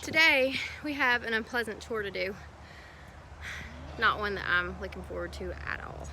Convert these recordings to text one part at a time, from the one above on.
Today we have an unpleasant chore to do. Not one that I'm looking forward to at all.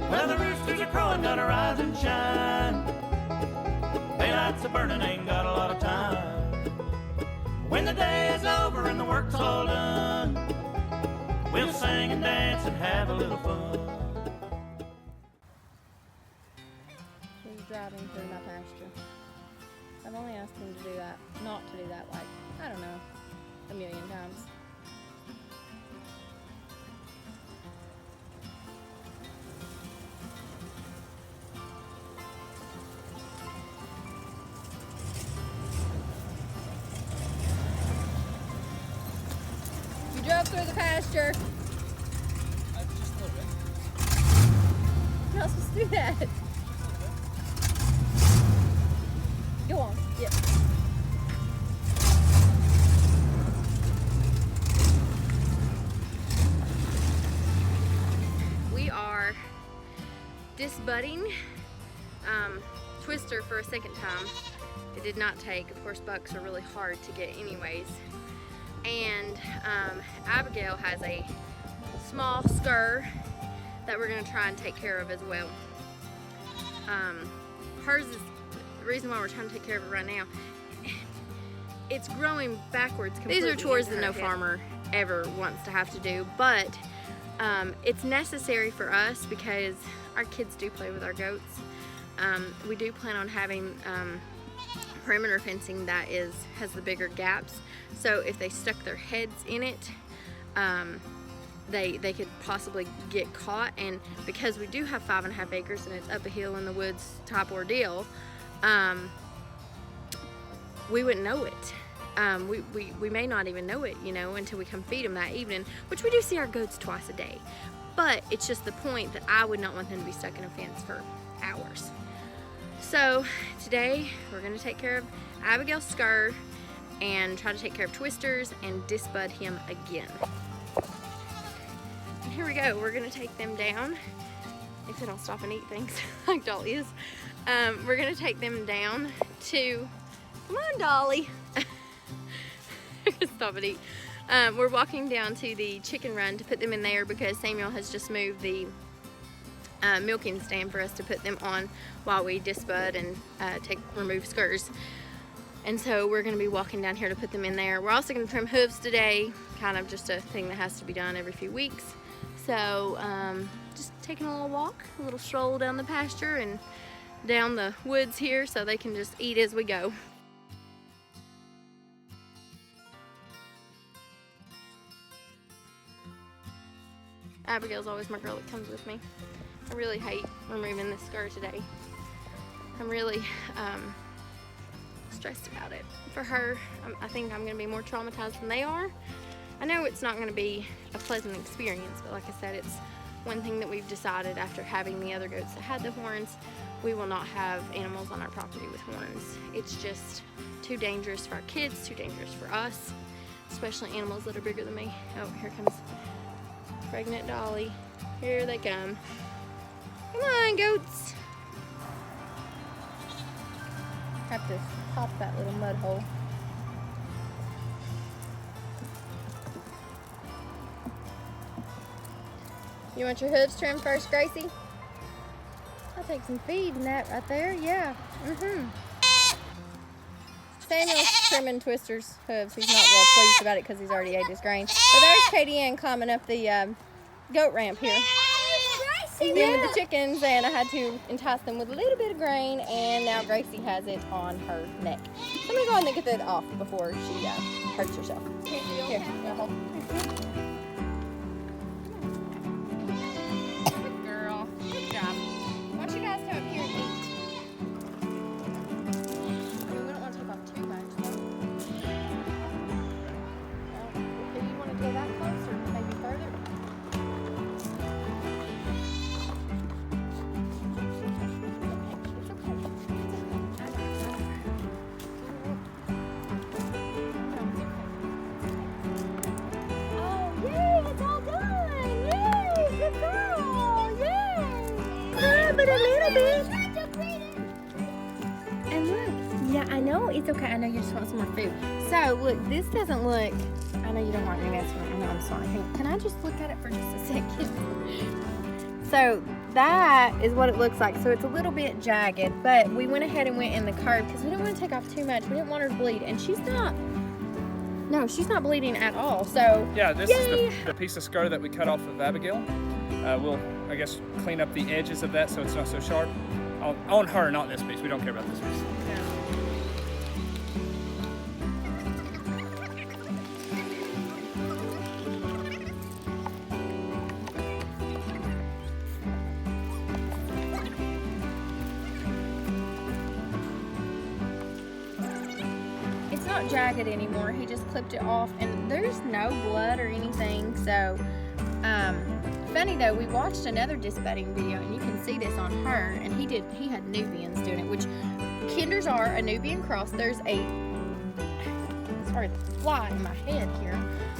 Well, the roosters are crowing, gotta rise and shine. Daylight's a burning, ain't got a lot of time. When the day is over and the work's all done, we'll sing and dance and have a little fun. He's driving through my pasture. I've only asked him to do that, not to do that, like, I don't know, a million times. You drove through the pasture. Just a little bit. You're not supposed to do that. Go on. Yep. We are disbudding Twister for a second time. It did not take. Of course, bucks are really hard to get anyways. And Abigail has a small Scur that we're going to try and take care of as well. Hers is the reason why we're trying to take care of it right now. It's growing backwards completely. These are chores that no farmer ever wants to have to do, but it's necessary for us because our kids do play with our goats. We do plan on having perimeter fencing that has the bigger gaps, so if they stuck their heads in it, they could possibly get caught. And because we do have 5.5 acres and it's up a hill in the woods type ordeal, we wouldn't know it. We may not even know it, until we come feed them that evening, which we do see our goats twice a day. But it's just the point that I would not want them to be stuck in a fence for hours. So today we're going to take care of Abigail's Scur and try to take care of Twisters and disbud him again. And here we go. We're going to take them down. If they don't stop and eat things like Dolly is. We're going to take them down to, come on Dolly. Stop and eat. We're walking down to the chicken run to put them in there because Samuel has just moved the milking stand for us to put them on while we disbud and remove Scurs. And so we're going to be walking down here to put them in there. We're also going to trim hooves today, kind of just a thing that has to be done every few weeks. So just taking a little walk, a little stroll down the pasture and down the woods here so they can just eat as we go. Abigail's always my girl that comes with me. I really hate removing this Scur today. I'm really stressed about it. For her, I think I'm going to be more traumatized than they are. I know it's not going to be a pleasant experience, but like I said, it's one thing that we've decided after having the other goats that had the horns. We will not have animals on our property with horns. It's just too dangerous for our kids, too dangerous for us, especially animals that are bigger than me. Oh, here comes pregnant Dolly. Here they come. Come on, goats. Have to pop that little mud hole. You want your hooves trimmed first, Gracie? I'll take some feed in that right there. Yeah. Samuel's trimming Twister's hooves. He's not real pleased about it because he's already ate his grain. But there's Katie Ann climbing up the goat ramp here. He's been with the chickens, and I had to entice them with a little bit of grain, and now Gracie has it on her neck. Let me go and get that off before she hurts herself. Here, hold. Good girl. Good job. Why don't you guys come up here and eat? We don't want to take off too much, though. Do you want to go that close or maybe further? But a little bit. And look, yeah, I know No, it's okay. I know you just want some more food. So, look, this doesn't look... I know you don't want me messing with it. I know, I'm sorry. Can I just look at it for just a second? So, that is what it looks like. So, it's a little bit jagged, but we went ahead and went in the curve because we didn't want to take off too much. We didn't want her to bleed, and she's not... No, she's not bleeding at all, so... Yeah, this yay! is the piece of Scur that we cut off of Abigail. We'll, I guess, clean up the edges of that so it's not so sharp. On her, not this piece. We don't care about this piece. It's not jagged anymore. He just clipped it off, and there's no blood or anything. So, funny though, we watched another disbudding video, and you can see this on her. And he had Nubians doing it, which Kinders are a Nubian cross. There's a sorry, fly in my head here.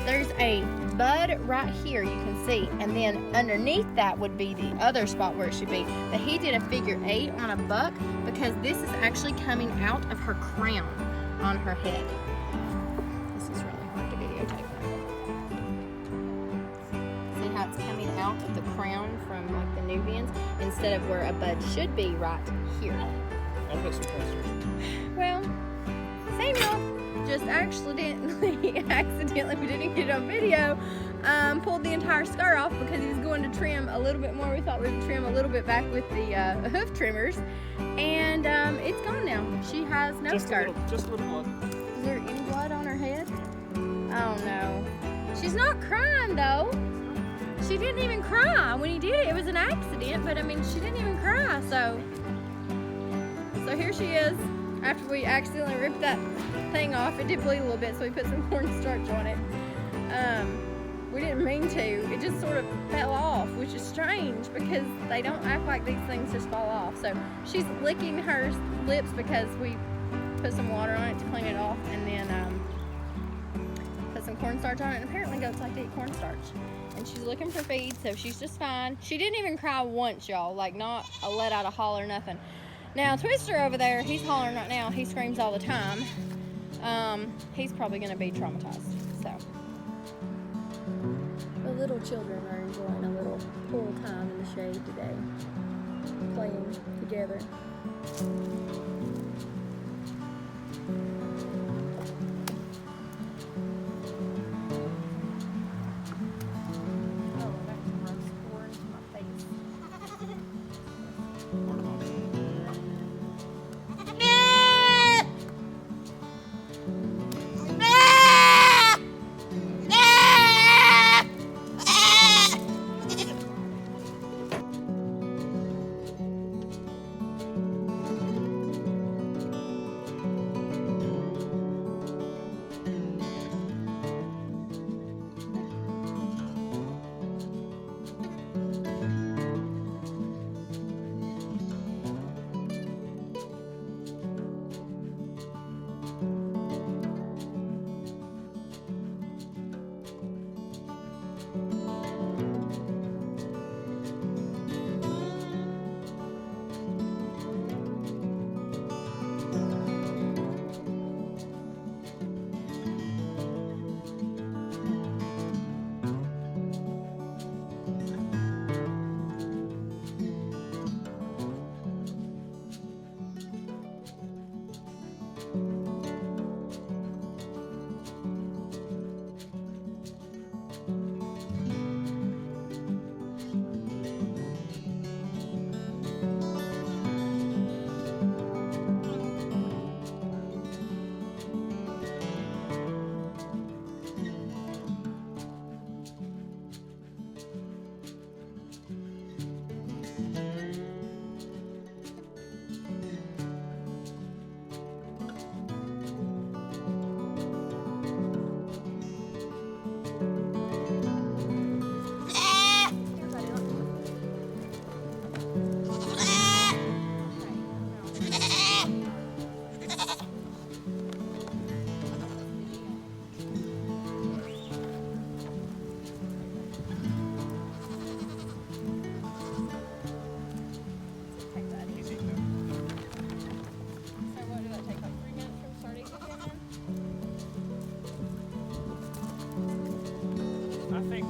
There's a bud right here, you can see, and then underneath that would be the other spot where it should be. But he did a figure 8 on a buck because this is actually coming out of her crown on her head. This is really hard to videotape. See how it's coming out of the crown from like the Nubians instead of where a bud should be right here. I'll put some posters. Well, Samuel just accidentally, we didn't get it on video, pulled the entire Scur off because he was going to trim a little bit more. We thought we would trim a little bit back with the hoof trimmers, and it's gone now. She has no Scur. Just a little blood. Is there any blood on her head? Oh no. She's not crying though. She didn't even cry when he did it. It was an accident, but I mean, she didn't even cry. So here she is. After we accidentally ripped that thing off, it did bleed a little bit, so we put some cornstarch on it. We didn't mean to. It just sort of fell off, which is strange because they don't act like these things just fall off. So she's licking her lips because we put some water on it to clean it off, and then put some cornstarch on it. And apparently goats like to eat cornstarch. And she's looking for feed, so she's just fine. She didn't even cry once, y'all. Like, not a let out a holler, nothing. Now, Twister over there, he's hollering right now. He screams all the time. He's probably going to be traumatized, so. The little children are enjoying a little pool time in the shade today, playing together.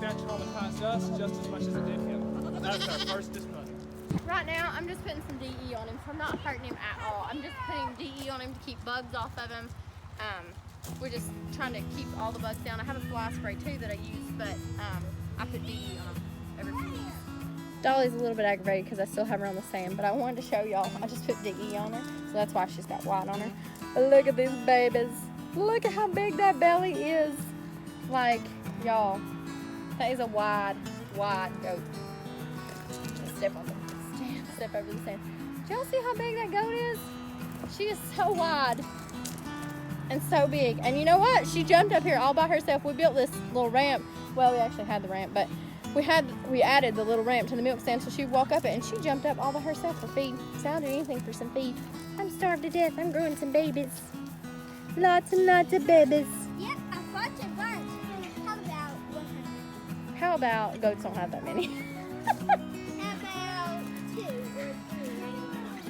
reaction traumatized us just as much as it did him. That's our first disbudding. Right now, I'm just putting some DE on him, so I'm not hurting him at all. I'm just putting DE on him to keep bugs off of him. We're just trying to keep all the bugs down. I have a fly spray too that I use, but I put DE on him every few weeks. Dolly's a little bit aggravated because I still have her on the sand, but I wanted to show y'all. I just put DE on her, so that's why she's got white on her. But look at these babies. Look at how big that belly is. Like, y'all, that is a wide goat. Step on the step over the sand. Do y'all see how big that goat is? She is so wide and so big. And you know what? She jumped up here all by herself. We built this little ramp. Well, we actually had the ramp, but we added the little ramp to the milk stand so she would walk up it, and she jumped up all by herself for feed. Sounded anything for some feed. I'm starved to death. I'm growing some babies. Lots and lots of babies. Yep, I bought a bunch. How about 100? How about goats don't have that many? How about 2 or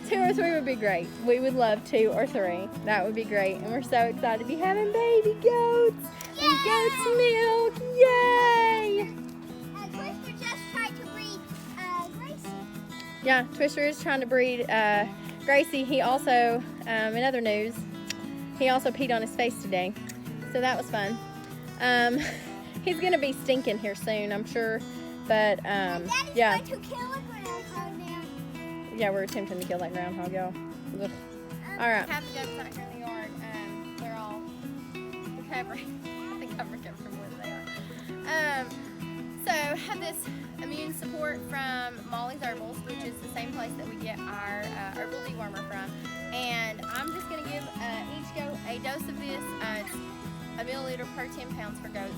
3? 2 or 3 would be great. We would love 2 or 3. That would be great. And we're so excited to be having baby goats and goat's milk. Yay! Twister just tried to breed Gracie. Yeah, Twister is trying to breed Gracie. He also, in other news, he also peed on his face today. So that was fun. He's going to be stinking here soon, I'm sure. But, Daddy's yeah. going to kill a groundhog now. Yeah, we're attempting to kill that groundhog, y'all. Ugh. All right. We have the goats out here in the yard. They're all recovering. I think I'm recovering from where they are. So I have this immune support from Molly's Herbals, which is the same place that we get our herbal dewormer from. And I'm just going to give each goat a dose of this. It's a milliliter per 10 pounds for goats.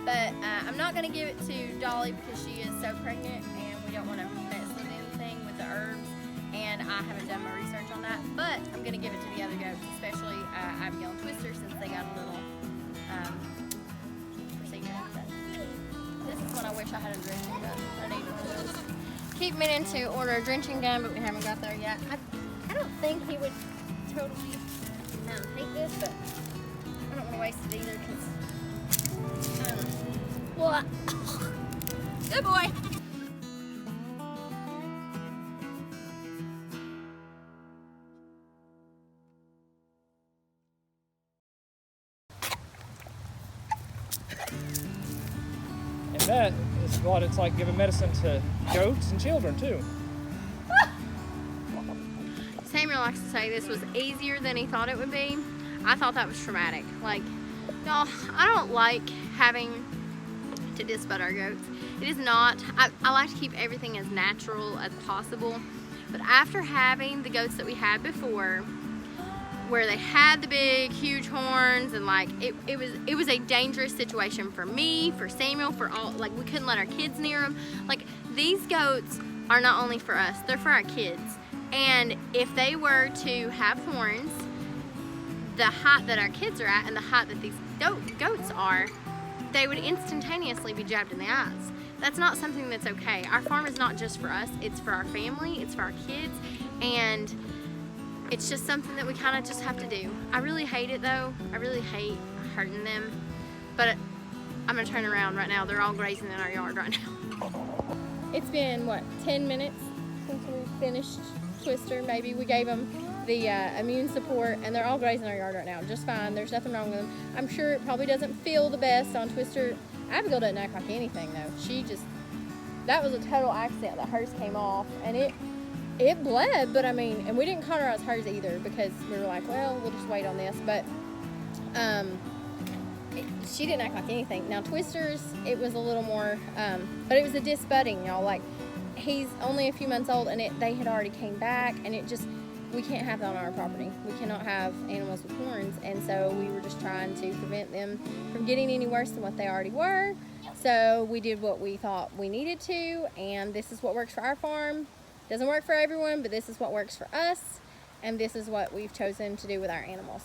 But I'm not going to give it to Dolly because she is so pregnant and we don't want to mess with anything with the herbs. And I haven't done my research on that. But I'm going to give it to the other goats, especially Abigail and Twister, since they got a little procedure. This is one I wish I had a drenching gun. I need one of those. Keep meaning to order a drenching gun, but we haven't got there yet. I don't think he would totally hate this, but I don't want to waste it either because, well, good boy. And that is what it's like giving medicine to goats and children too. Samuel likes to say this was easier than he thought it would be. I thought that was traumatic. Like, y'all, I don't like having to disbud our goats. It is not. I like to keep everything as natural as possible. But after having the goats that we had before, where they had the big, huge horns, and like it was a dangerous situation for me, for Samuel, for all. Like, we couldn't let our kids near them. Like, these goats are not only for us; they're for our kids. And if they were to have horns, the height that our kids are at and the height that these goats are, they would instantaneously be jabbed in the eyes. That's not something that's okay. Our farm is not just for us, it's for our family, it's for our kids, and it's just something that we kind of just have to do. I really hate it though. I really hate hurting them, but I'm gonna turn around right now. They're all grazing in our yard right now. It's been, what, 10 minutes since we finished Twister, maybe. We gave them the immune support, and they're all grazing our yard right now, just fine. There's nothing wrong with them. I'm sure it probably doesn't feel the best on Twister. Abigail doesn't act like anything though. She just, that was a total accident that hers came off, and it bled, but I mean, and we didn't cauterize hers either because we were like, well, we'll just wait on this, but she didn't act like anything. Now Twister's, it was a little more, but it was a disbudding, y'all. Like, he's only a few months old, and they had already came back, and it just, we can't have that on our property. We cannot have animals with horns, and so we were just trying to prevent them from getting any worse than what they already were. So we did what we thought we needed to, and this is what works for our farm. Doesn't work for everyone, but this is what works for us, and this is what we've chosen to do with our animals.